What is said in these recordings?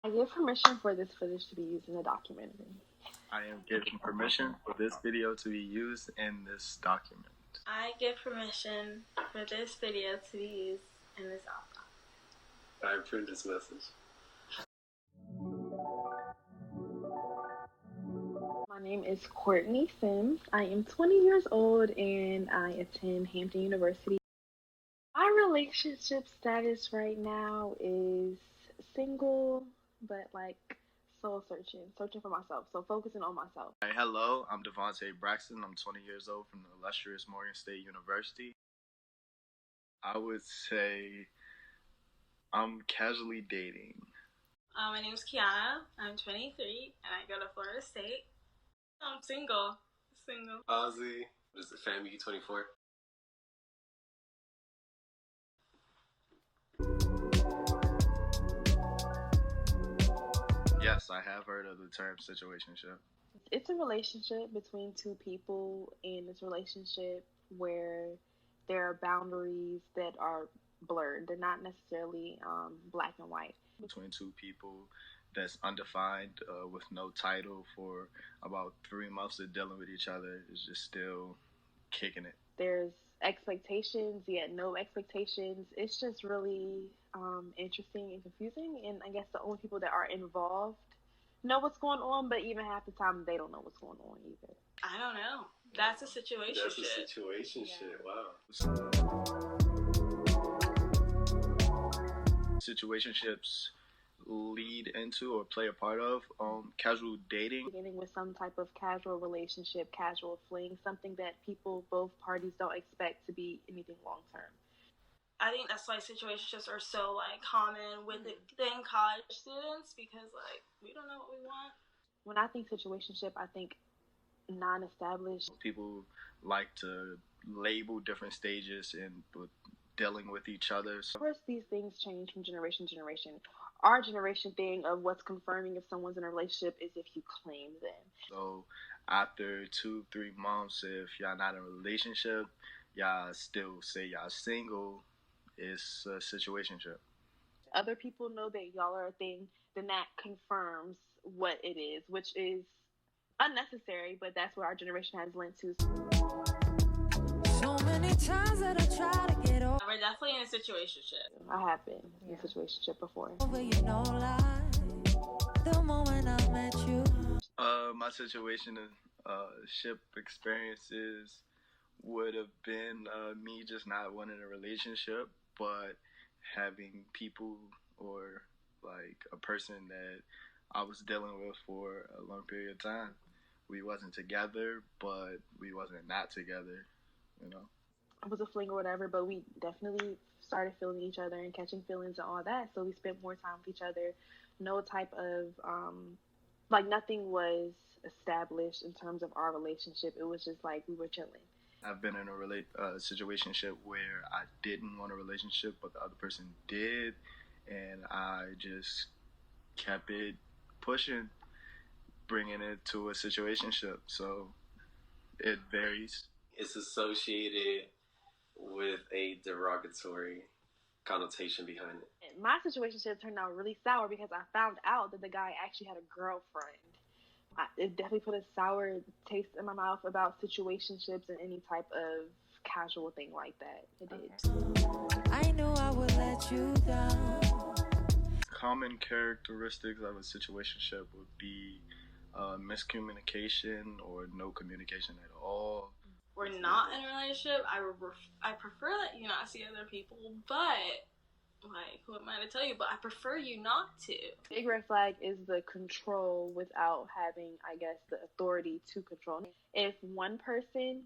I give permission for this footage to be used in a documentary. I am giving permission for this video to be used in this document. I give permission for this video to be used in this document. I approve this message. My name is Courtney Sims. I am 20 years old and I attend Hampton University. My relationship status right now is single, but like soul searching for myself. So focusing on myself. Hi, hello, I'm Devontae Braxton. I'm 20 years old from the illustrious Morgan State University. I would say I'm casually dating. My name is Kiana. I'm 23 and I go to Florida State. I'm single. Ozzy, what is it, Family 24? Yes, I have heard of the term situationship. It's a relationship between two people, and it's a relationship where there are boundaries that are blurred. They're not necessarily black and white. Between two people that's undefined with no title for about 3 months of dealing with each other is just still kicking it. There's expectations, yet no expectations. It's just really interesting and confusing, and I guess the only people that are involved know what's going on, but even half the time they don't know what's going on either. I don't know. That's a situation. That's a situationship. Wow. Situationships lead into or play a part of casual dating. Beginning with some type of casual relationship, casual fling, something that people, both parties, don't expect to be anything long term. I think that's why situationships are so common within college students, because we don't know what we want. When I think situationship, I think non-established. People like to label different stages in dealing with each other. Of course, these things change from generation to generation. Our generation thing of what's confirming if someone's in a relationship is if you claim them. So after 2-3 months, if y'all not in a relationship, y'all still say y'all single, it's a situationship. Other people know that y'all are a thing, then that confirms what it is, which is unnecessary, but that's where our generation has lent to. So many times that I try to get over. We're definitely in a situationship. I have been in a situationship before. You know, like the moment I met you. My situationship experiences would have been me just not wanting a relationship, but having people or like a person that I was dealing with for a long period of time. We wasn't together, but we wasn't not together, you know. It was a fling or whatever, but we definitely started feeling each other and catching feelings and all that. So we spent more time with each other. No type of nothing was established in terms of our relationship. It was just like we were chilling. I've been in a situationship where I didn't want a relationship, but the other person did, and I just kept it pushing, bringing it to a situationship. So it varies. It's associated with a derogatory connotation behind it. My situationship turned out really sour because I found out that the guy actually had a girlfriend. It definitely put a sour taste in my mouth about situationships and any type of casual thing like that. It did. I knew I would let you down. Common characteristics of a situationship would be miscommunication or no communication at all. We're not in a relationship. I prefer that you not see other people, but who am I to tell you? But I prefer you not to. Big red flag is the control without having, I guess, the authority to control. If one person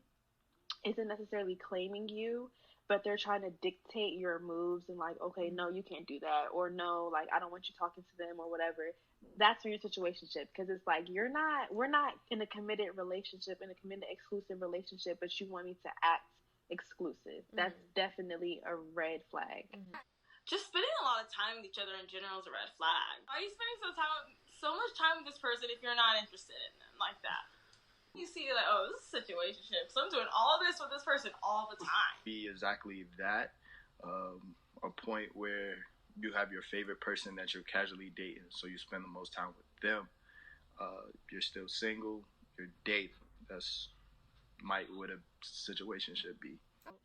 isn't necessarily claiming you, but they're trying to dictate your moves and okay, no, you can't do that, or no, I don't want you talking to them or whatever, that's your situationship, because it's we're not in a committed relationship, in a committed exclusive relationship, but you want me to act exclusive. That's definitely a red flag. Just spending a lot of time with each other in general is a red flag. Why are you spending so much time with this person if you're not interested in them like that? You see, oh, this is a situationship, so I'm doing all this with this person all the time. Be exactly that, a point where you have your favorite person that you're casually dating, so you spend the most time with them. You're still single, you're dating. That's might what a situation should be.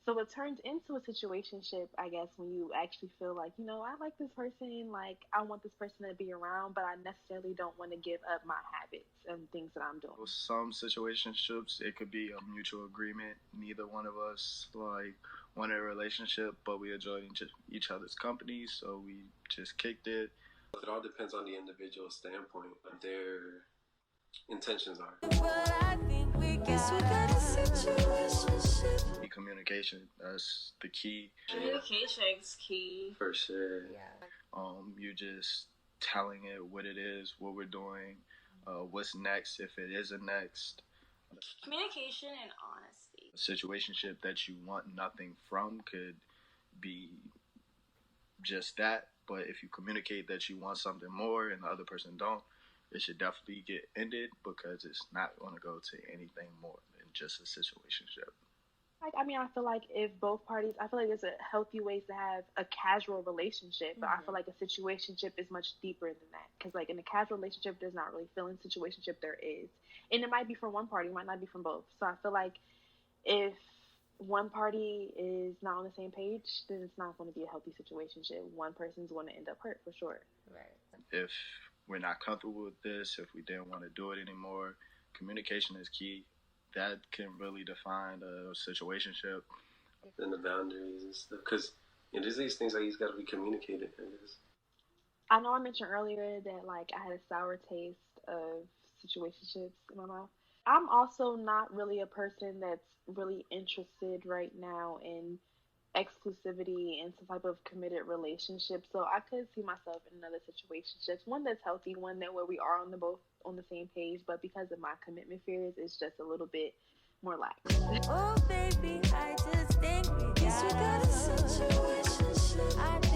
So it turns into a situationship, I guess, when you actually feel like, I like this person, like I want this person to be around, but I necessarily don't want to give up my habits and things that I'm doing. Some situationships, it could be a mutual agreement. Neither one of us like wanted a relationship, but we enjoyed each other's company, so we just kicked it. It all depends on the individual standpoint, what their intentions are. But I think we got a situationship. Communication, that's the key. Communication is key. For sure. Yeah. You're just telling it what it is, what we're doing, what's next, if it is a next. Communication and honesty. A situationship that you want nothing from could be just that, but if you communicate that you want something more and the other person don't, it should definitely get ended, because it's not going to go to anything more than just a situationship. I feel like if both parties, I feel like there's a healthy ways to have a casual relationship, but I feel like a situationship is much deeper than that. Because like in a casual relationship, there's not really feeling. Situationship, there is, and it might be from one party, it might not be from both. So I feel like if one party is not on the same page, then it's not going to be a healthy situationship. One person's going to end up hurt for sure. Right. If we're not comfortable with this, if we didn't want to do it anymore, communication is key. That can really define a situationship. And the boundaries and stuff. Because there's these things that got to be communicated, I guess. I know I mentioned earlier that like I had a sour taste of situationships in my mouth. I'm also not really a person that's really interested right now in exclusivity and some type of committed relationship. So I could see myself in another situationship, one that's healthy, one that where we are both on the same page, but because of my commitment fears, it's just a little bit more lax. Oh baby, I just think we got a situationship.